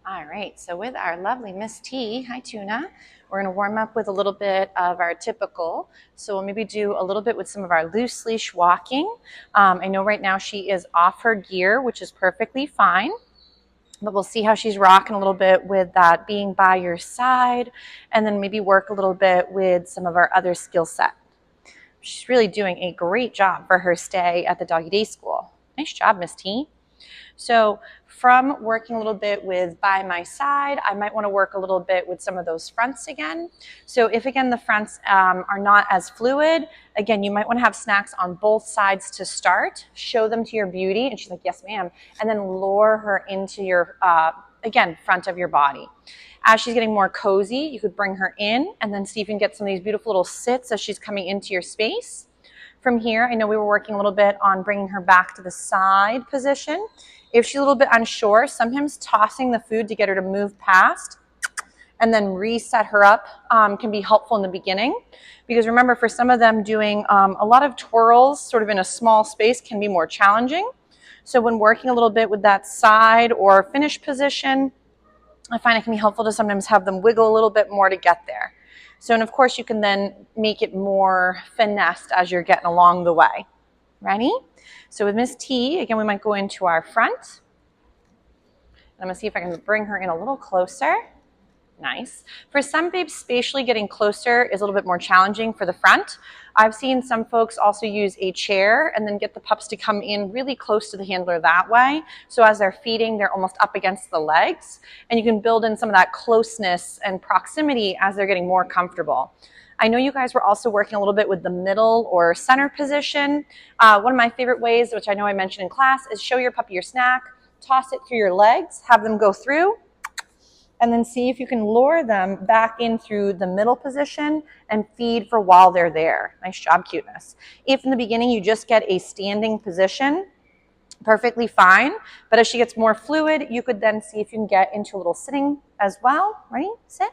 All right, so with our lovely Miss T, hi Tuna, we're going to warm up with a little bit of our typical. So we'll maybe do a little bit with some of our loose leash walking. I know right now she is off her gear, which is perfectly fine. But we'll see how she's rocking a little bit with that being by your side, and then maybe work a little bit with some of our other skill set. She's really doing a great job for her stay at the doggy day school. Nice job, Miss T. So from working a little bit with by my side, I might want to work a little bit with some of those fronts again. So if again the fronts are not as fluid, again, you might want to have snacks on both sides to start. Show them to your beauty. And she's like, yes, ma'am. And then lure her into your, again, front of your body. As she's getting more cozy, you could bring her in and then see if you can get some of these beautiful little sits as she's coming into your space. From here, I know we were working a little bit on bringing her back to the side position. If she's a little bit unsure, sometimes tossing the food to get her to move past and then reset her up can be helpful in the beginning. Because remember, for some of them, doing a lot of twirls sort of in a small space can be more challenging. So when working a little bit with that side or finish position, I find it can be helpful to sometimes have them wiggle a little bit more to get there. So, and of course, you can then make it more finessed as you're getting along the way. Ready? So with Miss T, again, we might go into our front. I'm going to see if I can bring her in a little closer. Nice. For some babes, spatially getting closer is a little bit more challenging for the front. I've seen some folks also use a chair and then get the pups to come in really close to the handler that way. So as they're feeding, they're almost up against the legs. And you can build in some of that closeness and proximity as they're getting more comfortable. I know you guys were also working a little bit with the middle or center position. One of my favorite ways, which I know I mentioned in class, is show your puppy your snack, toss it through your legs, have them go through, and then see if you can lure them back in through the middle position and feed for while they're there. Nice job, cuteness. If in the beginning you just get a standing position, perfectly fine. But as she gets more fluid, you could then see if you can get into a little sitting as well. Ready? Sit.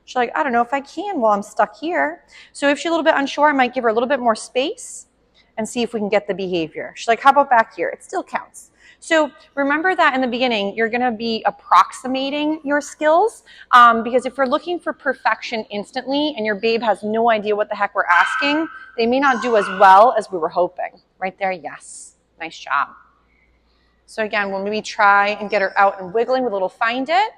She's like, I don't know if I can while I'm stuck here. So if she's a little bit unsure, I might give her a little bit more space and see if we can get the behavior. She's like, how about back here? It still counts. So remember that in the beginning, you're going to be approximating your skills because if we're looking for perfection instantly and your babe has no idea what the heck we're asking, they may not do as well as we were hoping. Right there, yes. Nice job. So again, we'll maybe try and get her out and wiggling with a little find it.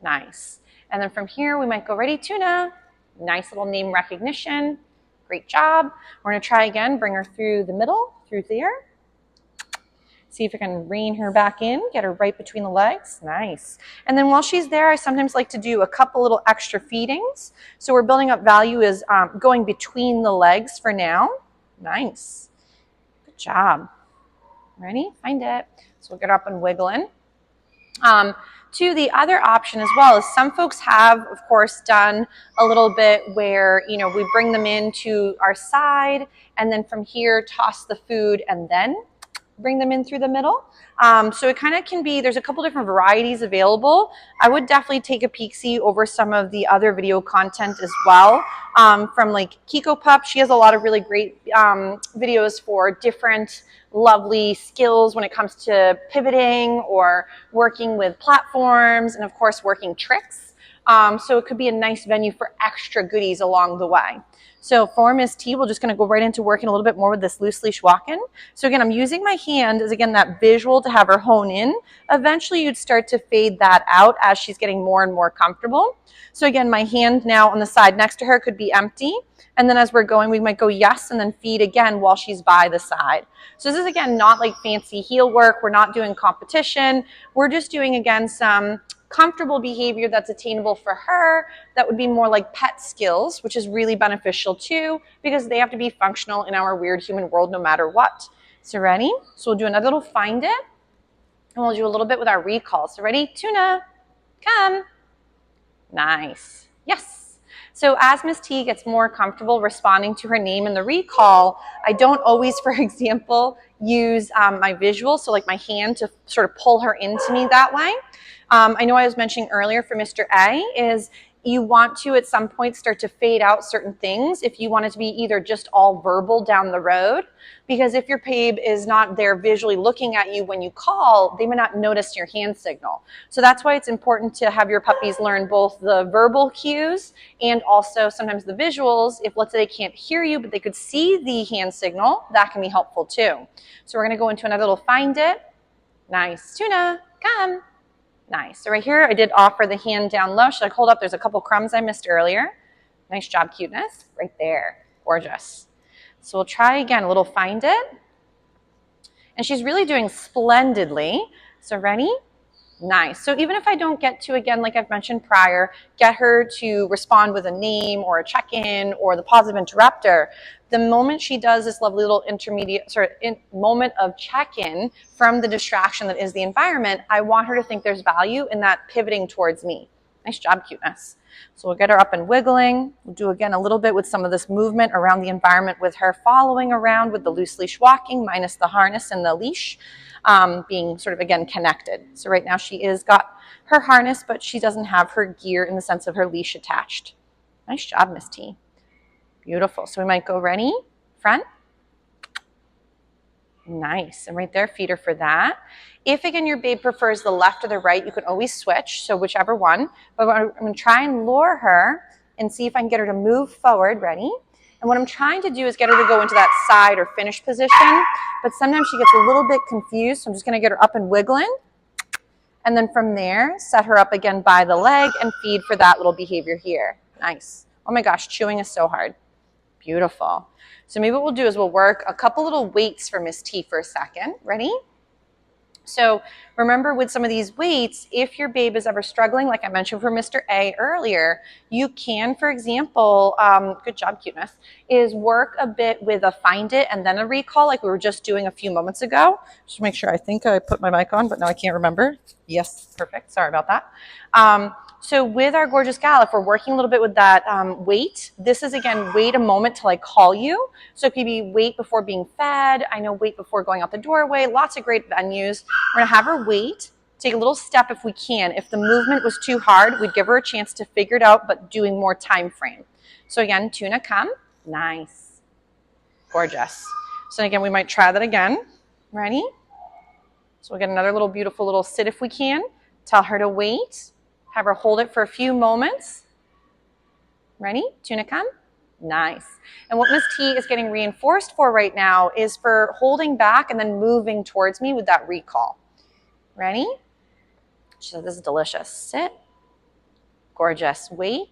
Nice. And then from here, we might go, ready, Tuna. Nice little name recognition. Great job. We're going to try again, bring her through the middle, through there. See if I can rein her back in, get her right between the legs. Nice. And then while she's there, I sometimes like to do a couple little extra feedings. So we're building up value is going between the legs for now. Nice. Good job. Ready? Find it. So we'll get her up and wiggling. To the other option as well is some folks have, of course, done a little bit where, you know, we bring them into our side and then from here toss the food and then bring them in through the middle. So it kind of can be, there's a couple different varieties available. I would definitely take a peek-see over some of the other video content as well. From like Kiko Pup, she has a lot of really great videos for different lovely skills when it comes to pivoting or working with platforms and of course working tricks. So it could be a nice venue for extra goodies along the way. So for Miss T, we're just going to go right into working a little bit more with this loose leash walking. So again, I'm using my hand as, again, that visual to have her hone in. Eventually, you'd start to fade that out as she's getting more and more comfortable. So again, my hand now on the side next to her could be empty. And then as we're going, we might go yes and then feed again while she's by the side. So this is, again, not like fancy heel work. We're not doing competition. We're just doing, again, some comfortable behavior that's attainable for her. That would be more like pet skills, which is really beneficial too, because they have to be functional in our weird human world no matter what. So ready? So we'll do another little find it, and we'll do a little bit with our recall. So ready? Tuna, come. Nice. Yes. So as Miss T gets more comfortable responding to her name in the recall, I don't always, for example, use my visual, so like my hand to sort of pull her into me that way. I know I was mentioning earlier for Mr. A is you want to at some point start to fade out certain things if you want it to be either just all verbal down the road, because if your babe is not there visually looking at you when you call, they may not notice your hand signal. So that's why it's important to have your puppies learn both the verbal cues and also sometimes the visuals. If let's say they can't hear you, but they could see the hand signal, that can be helpful too. So we're gonna go into another little find it. Nice. Tuna, come. Nice. So right here, I did offer the hand down low. She's like, hold up, there's a couple crumbs I missed earlier. Nice job, cuteness. Right there. Gorgeous. So we'll try again, a little find it. And she's really doing splendidly. So ready? Nice. So even if I don't get to, again, like I've mentioned prior, get her to respond with a name or a check-in or the positive interrupter, the moment she does this lovely little moment of check-in from the distraction that is the environment, I want her to think there's value in that pivoting towards me. Nice job, cuteness. So we'll get her up and wiggling. We'll do again a little bit with some of this movement around the environment with her following around with the loose leash walking minus the harness and the leash. Being sort of, again, connected. So right now she is got her harness, but she doesn't have her gear in the sense of her leash attached. Nice job, Miss T. Beautiful. So we might go ready, front. Nice. And right there, feed her for that. If, again, your babe prefers the left or the right, you can always switch, so whichever one. But I'm going to try and lure her and see if I can get her to move forward. Ready? And what I'm trying to do is get her to go into that side or finish position, but sometimes she gets a little bit confused, so I'm just going to get her up and wiggling. And then from there, set her up again by the leg and feed for that little behavior here. Nice. Oh my gosh, chewing is so hard. Beautiful. So maybe what we'll do is we'll work a couple little weights for Miss T for a second. Ready? So remember with some of these weights, if your babe is ever struggling, like I mentioned for Mr. A earlier, you can, for example, good job, cuteness, is work a bit with a find it and then a recall like we were just doing a few moments ago. Just to make sure, I think I put my mic on, but now I can't remember. Yes, perfect. Sorry about that. So with our gorgeous gal, if we're working a little bit with that wait, this is, again, wait a moment till I call you. So it could be wait before being fed. I know wait before going out the doorway. Lots of great venues. We're going to have her wait, take a little step if we can. If the movement was too hard, we'd give her a chance to figure it out, but doing more time frame. So again, Tuna, come. Nice. Gorgeous. So again, we might try that again. Ready? So we'll get another little beautiful little sit if we can. Tell her to wait. Have her hold it for a few moments. Ready? Tuna, come. Nice. And what Miss T is getting reinforced for right now is for holding back and then moving towards me with that recall. Ready? She said, this is delicious. Sit. Gorgeous. Wait.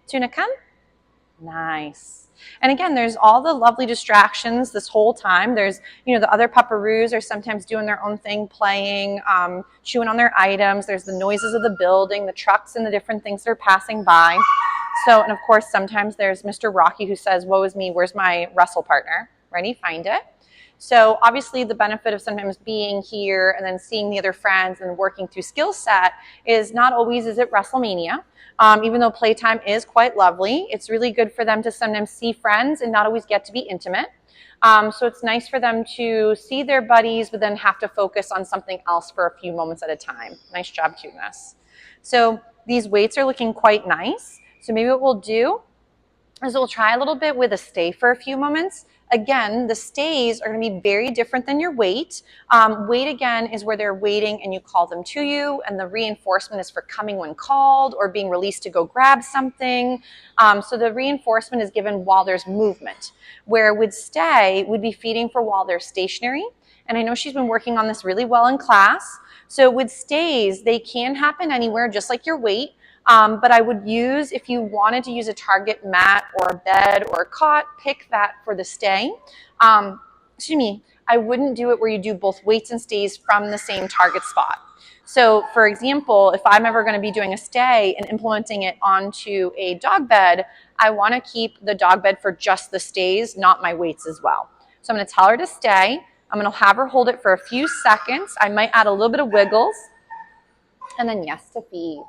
Tuna, come. Nice. And again, there's all the lovely distractions this whole time. There's, the other pupperoos are sometimes doing their own thing, playing, chewing on their items. There's the noises of the building, the trucks and the different things that are passing by. So, and of course, sometimes there's Mr. Rocky who says, woe is me, where's my wrestle partner? Ready? Find it. So obviously the benefit of sometimes being here and then seeing the other friends and working through skill set is not always is it WrestleMania. Even though playtime is quite lovely, it's really good for them to sometimes see friends and not always get to be intimate. So it's nice for them to see their buddies, but then have to focus on something else for a few moments at a time. Nice job, cuteness. So these weights are looking quite nice. So maybe what we'll do is we'll try a little bit with a stay for a few moments. Again, the stays are going to be very different than your wait. Wait, again, is where they're waiting and you call them to you, and the reinforcement is for coming when called or being released to go grab something. So the reinforcement is given while there's movement, where with stay, we'd be feeding for while they're stationary. And I know she's been working on this really well in class. So with stays, they can happen anywhere, just like your wait. But I would use, if you wanted to use a target mat or a bed or a cot, pick that for the stay. Excuse me, I wouldn't do it where you do both weights and stays from the same target spot. So for example, if I'm ever going to be doing a stay and implementing it onto a dog bed, I want to keep the dog bed for just the stays, not my weights as well. So I'm going to tell her to stay. I'm going to have her hold it for a few seconds. I might add a little bit of wiggles. And then yes to feed.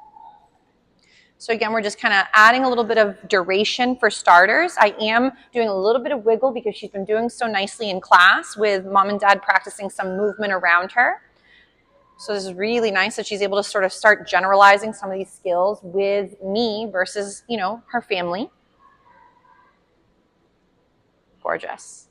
So again, we're just kind of adding a little bit of duration for starters. I am doing a little bit of wiggle because she's been doing so nicely in class with mom and dad practicing some movement around her. So this is really nice that she's able to sort of start generalizing some of these skills with me versus, you know, her family. Gorgeous.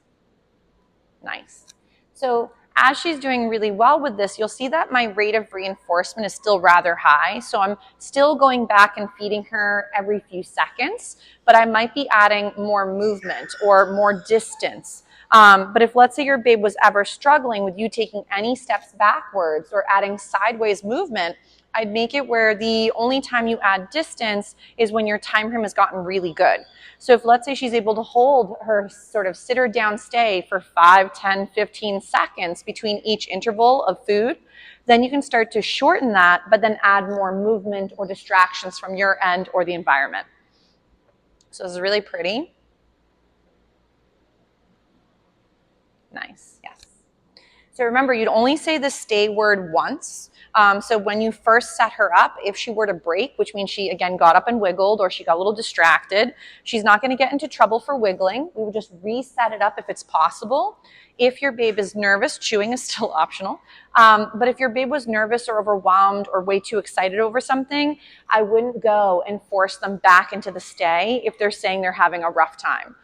Nice. So as she's doing really well with this, you'll see that my rate of reinforcement is still rather high. So I'm still going back and feeding her every few seconds, but I might be adding more movement or more distance. But if, let's say, your babe was ever struggling with you taking any steps backwards or adding sideways movement, I'd make it where the only time you add distance is when your time frame has gotten really good. So if, let's say, she's able to hold her sort of sit her down stay for 5, 10, 15 seconds between each interval of food, then you can start to shorten that, but then add more movement or distractions from your end or the environment. So this is really pretty. Nice, yes. So remember, you'd only say the stay word once. So when you first set her up, if she were to break, which means she, again, got up and wiggled or she got a little distracted, she's not going to get into trouble for wiggling. We would just reset it up if it's possible. If your babe is nervous, chewing is still optional. But if your babe was nervous or overwhelmed or way too excited over something, I wouldn't go and force them back into the stay if they're saying they're having a rough time.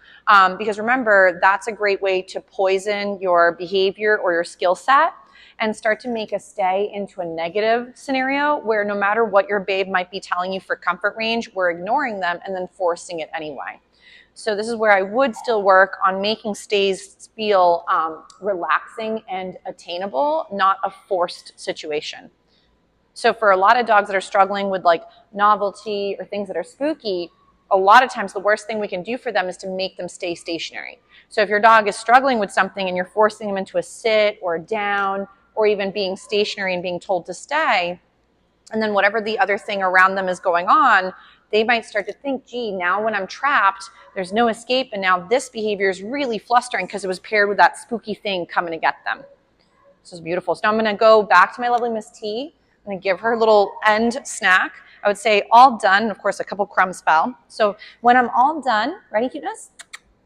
Because remember, that's a great way to poison your behavior or your skill set and start to make a stay into a negative scenario where no matter what your babe might be telling you for comfort range, we're ignoring them and then forcing it anyway. So this is where I would still work on making stays feel relaxing and attainable, not a forced situation. So for a lot of dogs that are struggling with like novelty or things that are spooky, a lot of times the worst thing we can do for them is to make them stay stationary. So if your dog is struggling with something and you're forcing them into a sit or a down or even being stationary and being told to stay, and then whatever the other thing around them is going on, they might start to think, gee, now when I'm trapped, there's no escape, and now this behavior is really flustering because it was paired with that spooky thing coming to get them. This is beautiful. So now I'm going to go back to my lovely Miss T. I'm going to give her a little end snack. I would say all done. Of course, a couple crumbs fell. So when I'm all done, ready, cuteness?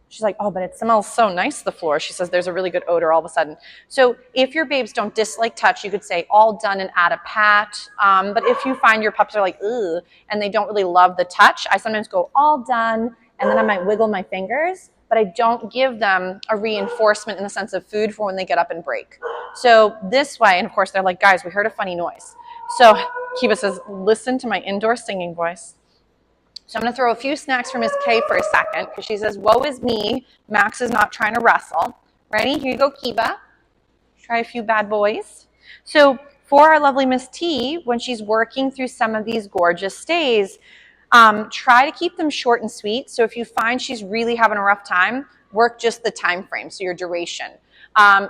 She's like, oh, but it smells so nice, the floor. She says there's a really good odor all of a sudden. So if your babes don't dislike touch, you could say all done and add a pat. But if you find your pups are like, ugh, and they don't really love the touch, I sometimes go all done, and then I might wiggle my fingers, but I don't give them a reinforcement in the sense of food for when they get up and break. So this way, and of course, they're like, guys, we heard a funny noise. So Kiva says, listen to my indoor singing voice. So I'm going to throw a few snacks for Miss K for a second because she says, woe is me. Max is not trying to wrestle. Ready? Here you go, Kiva. Try a few bad boys. So for our lovely Miss T, when she's working through some of these gorgeous stays, try to keep them short and sweet. So if you find she's really having a rough time, work just the time frame, so your duration.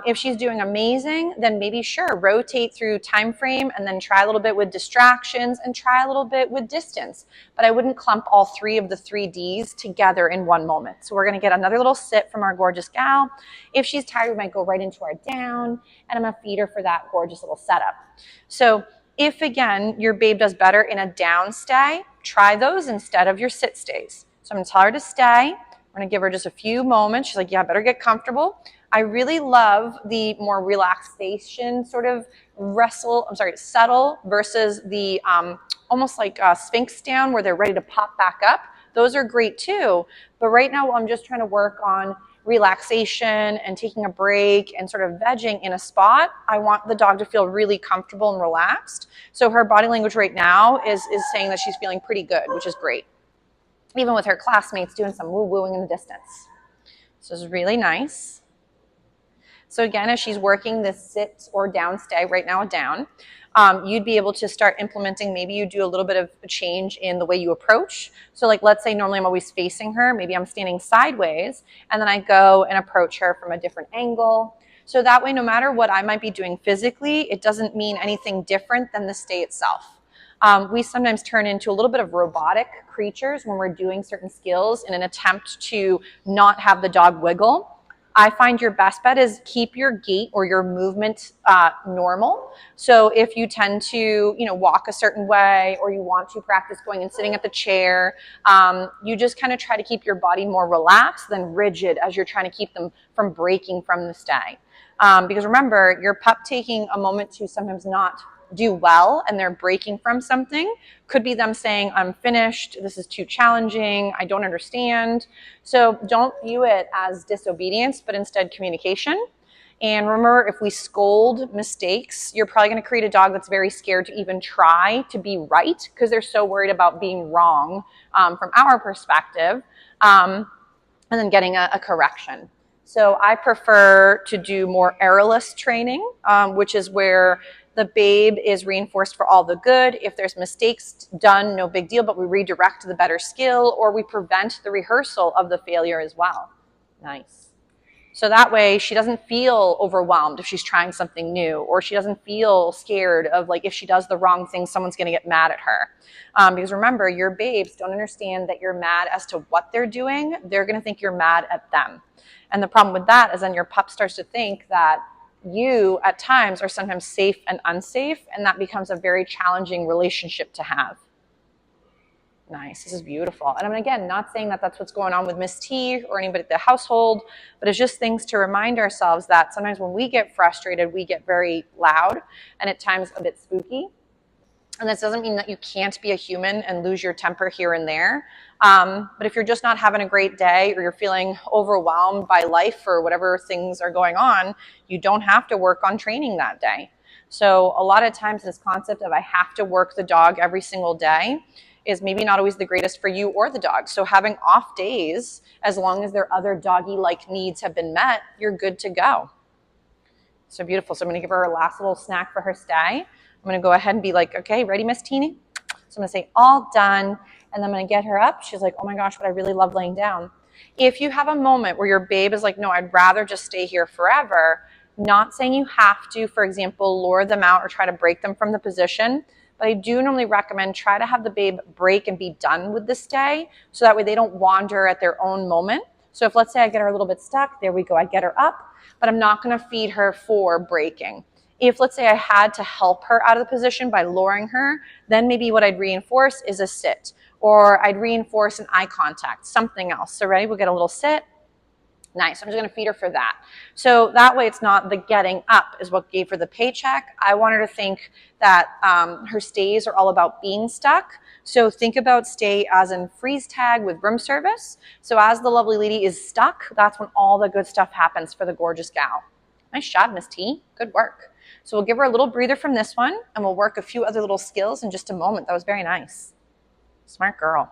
If she's doing amazing, then maybe sure, rotate through time frame and then try a little bit with distractions and try a little bit with distance. But I wouldn't clump all three of the 3Ds together in one moment. So we're going to get another little sit from our gorgeous gal. If she's tired, we might go right into our down, and I'm going to feed her for that gorgeous little setup. So if, again, your babe does better in a down stay, try those instead of your sit stays. So I'm going to tell her to stay. We're going to give her just a few moments. She's like, yeah, better get comfortable. I really love the more relaxation sort of settle versus the almost like a Sphinx down where they're ready to pop back up. Those are great too. But right now I'm just trying to work on relaxation and taking a break and sort of vegging in a spot. I want the dog to feel really comfortable and relaxed. So her body language right now is saying that she's feeling pretty good, which is great. Even with her classmates doing some woo-wooing in the distance. So it's really nice. So again, as she's working this sit or down stay, right now a down, you'd be able to start implementing, maybe you do a little bit of a change in the way you approach. So like, let's say normally I'm always facing her, maybe I'm standing sideways, and then I go and approach her from a different angle. So that way, no matter what I might be doing physically, it doesn't mean anything different than the stay itself. We sometimes turn into a little bit of robotic creatures when we're doing certain skills in an attempt to not have the dog wiggle. I find your best bet is keep your gait or your movement normal. So if you tend to, walk a certain way, or you want to practice going and sitting at the chair, you just kind of try to keep your body more relaxed than rigid as you're trying to keep them from breaking from the stay. Because remember, your pup taking a moment to sometimes not do well and they're breaking from something. Could be them saying, I'm finished, this is too challenging, I don't understand. So don't view it as disobedience, but instead communication. And remember, if we scold mistakes, you're probably going to create a dog that's very scared to even try to be right because they're so worried about being wrong from our perspective, and then getting a correction. So I prefer to do more errorless training, which is where the babe is reinforced for all the good. If there's mistakes done, no big deal, but we redirect to the better skill, or we prevent the rehearsal of the failure as well. Nice. So that way she doesn't feel overwhelmed if she's trying something new, or she doesn't feel scared of like if she does the wrong thing, someone's going to get mad at her. Because remember, your babes don't understand that you're mad as to what they're doing. They're going to think you're mad at them. And the problem with that is then your pup starts to think that you at times are sometimes safe and unsafe, and that becomes a very challenging relationship to have. Nice. This is beautiful. And I'm, again, not saying that that's what's going on with Miss T or anybody at the household, but it's just things to remind ourselves that sometimes when we get frustrated, we get very loud and at times a bit spooky. And this doesn't mean that you can't be a human and lose your temper here and there. But if you're just not having a great day or you're feeling overwhelmed by life or whatever things are going on, you don't have to work on training that day. So a lot of times this concept of I have to work the dog every single day is maybe not always the greatest for you or the dog. So having off days, as long as their other doggy-like needs have been met, you're good to go. So beautiful. So I'm going to give her a last little snack for her stay. I'm going to go ahead and be like, okay, ready, Miss Teeny? So I'm going to say, all done. And then I'm going to get her up. She's like, oh my gosh, but I really love laying down. If you have a moment where your babe is like, no, I'd rather just stay here forever, not saying you have to, for example, lure them out or try to break them from the position, but I do normally recommend try to have the babe break and be done with the stay so that way they don't wander at their own moment. So if let's say I get her a little bit stuck, there we go, I get her up, but I'm not going to feed her for breaking. If let's say I had to help her out of the position by luring her, then maybe what I'd reinforce is a sit, or I'd reinforce an eye contact, something else. So ready, we'll get a little sit. Nice. I'm just going to feed her for that. So that way it's not the getting up is what gave her the paycheck. I want her to think that her stays are all about being stuck. So think about stay as in freeze tag with room service. So as the lovely lady is stuck, that's when all the good stuff happens for the gorgeous gal. Nice job, Miss T. Good work. So we'll give her a little breather from this one, and we'll work a few other little skills in just a moment. That was very nice. Smart girl.